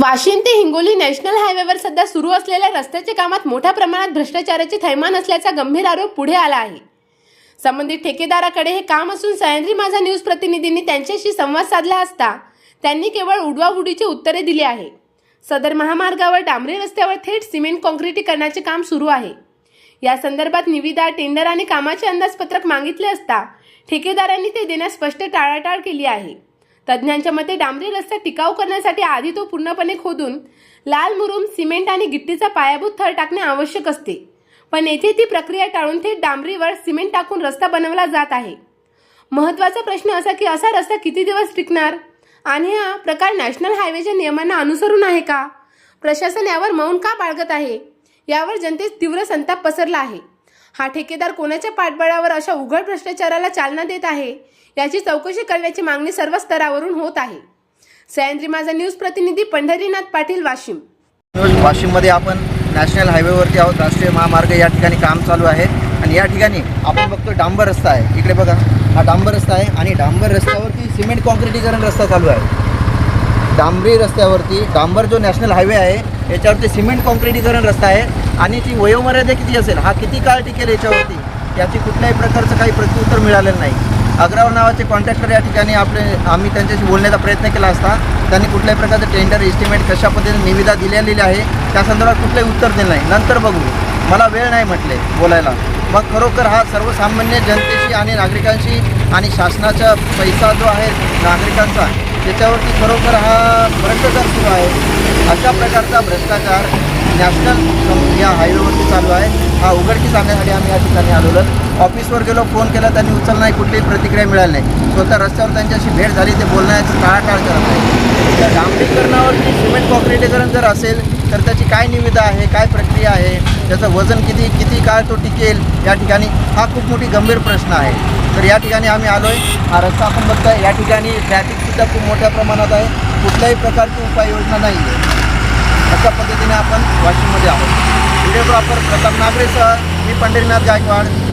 वाशिम ते हिंगोली नॅशनल हायवेवर सध्या सुरू असलेल्या रस्त्याच्या कामात मोठ्या प्रमाणात भ्रष्टाचाराचे थैमान असल्याचा गंभीर आरोप पुढे आला आहे। संबंधित ठेकेदाराकडे हे काम असून सह्याद्री माझा न्यूज प्रतिनिधींनी त्यांच्याशी संवाद साधला असता त्यांनी केवळ उडवाउडीची उत्तरे दिली आहे। सदर महामार्गावर डांबरी रस्त्यावर थेट सिमेंट काँक्रिटीकरणाचे काम सुरू आहे। या संदर्भात निविदा, टेंडर आणि कामाचे अंदाजपत्रक मागितले असता ठेकेदारांनी ते देण्यास स्पष्ट टाळाटाळ केली आहे। तज्ञांच्या मते डांबरी रस्ता टिकाऊ करण्यासाठी आधी तो पूर्णपणे खोदून लाल मुरुम, सिमेंट आणि गिट्टीचा पायाभूत थर टाकणे आवश्यक असते, पण येथे ती प्रक्रिया टाळून थेट डांबरीवर सिमेंट टाकून रस्ता बनवला जात आहे। महत्त्वाचा प्रश्न असा की असा रस्ता किती दिवस टिकणार आणि हा प्रकार नॅशनल हायवेच्या नियमांना अनुसरून आहे का? प्रशासन यावर मौन का बाळगत आहे? यावर जनतेत तीव्र संताप पसरला आहे। हा ठेकेदार कोणाच्या पाठबळावर अशा उघड भ्रष्टाचाराला चालना देत आहे याची चौकशी करण्याची मागणी सर्व स्तरावरून होत आहे। सह्याद्री माझा न्यूज प्रतिनिधी पंढरीनाथ पाटील, वाशिम। वाशिममध्ये आपण नॅशनल हायवेवरती आहोत। राष्ट्रीय महामार्ग या ठिकाणी काम चालू आहे आणि या ठिकाणी आपण बघतो डांबर रस्ता आहे। इकडे बघा, हा डांबर रस्ता आहे आणि डांबर रस्त्यावरती सिमेंट काँक्रिटीकरण रस्ता चालू आहे। डांबरी रस्त्यावरती डांबर जो नॅशनल हायवे आहे याच्यावरती सिमेंट काँक्रिटीकरण रस्ता आहे आणि ती वयोमर्यादा किती असेल, हा किती काळ टिकेल याच्यावरती, याची कुठल्याही प्रकारचं काही प्रत्युत्तर मिळालेलं नाही। अग्राव नावाचे कॉन्ट्रॅक्टर या ठिकाणी आम्ही त्यांच्याशी बोलण्याचा प्रयत्न केला असता त्यांनी कुठल्याही प्रकारचं टेंडर, एस्टिमेट, कशा पद्धतीने निविदा दिलेली आहे त्या संदर्भात कुठलंही उत्तर दिलं नाही। नंतर बघू, मला वेळ नाही म्हटले बोलायला। मग खरोखर हा सर्वसामान्य जनतेशी आणि नागरिकांशी आणि शासनाचा पैसा जो आहे नागरिकांचा त्याच्यावरती खरोखर हा भ्रष्टाचार सुरू आहे। अशा प्रकारचा भ्रष्टाचार नॅशनल या हायवेवरती चालू आहे। हा उघडकीस आणण्यासाठी आम्ही या ठिकाणी आलेलो। ऑफिसवर गेलो, फोन केला, त्यांनी उचलला नाही, कुठलीही प्रतिक्रिया मिळाली नाही। स्वतः रस्त्यावर त्यांच्याशी भेट झाली, ते बोलण्याची टाळाटाळ करत नाही। त्या डांबरीकरणावरती सिमेंट काँक्रिटीकरण जर असेल तर त्याची काय निविदा आहे, काय प्रक्रिया आहे, त्याचं वजन किती काळ तो टिकेल, या ठिकाणी हा खूप मोठी गंभीर प्रश्न आहे। तर या ठिकाणी आम्ही आलो आहे। हा रस्ता आपण बघताय, या ठिकाणी ट्रॅफिकसुद्धा खूप मोठ्या प्रमाणात आहे, कुठल्याही प्रकारची उपाययोजना नाही आहे। अशा पद्धतीने आपण वाशिममध्ये आहोत। व्हिडिओग्राफर प्रताप नागरेसह मी पंढरीनाथ गायकवाड।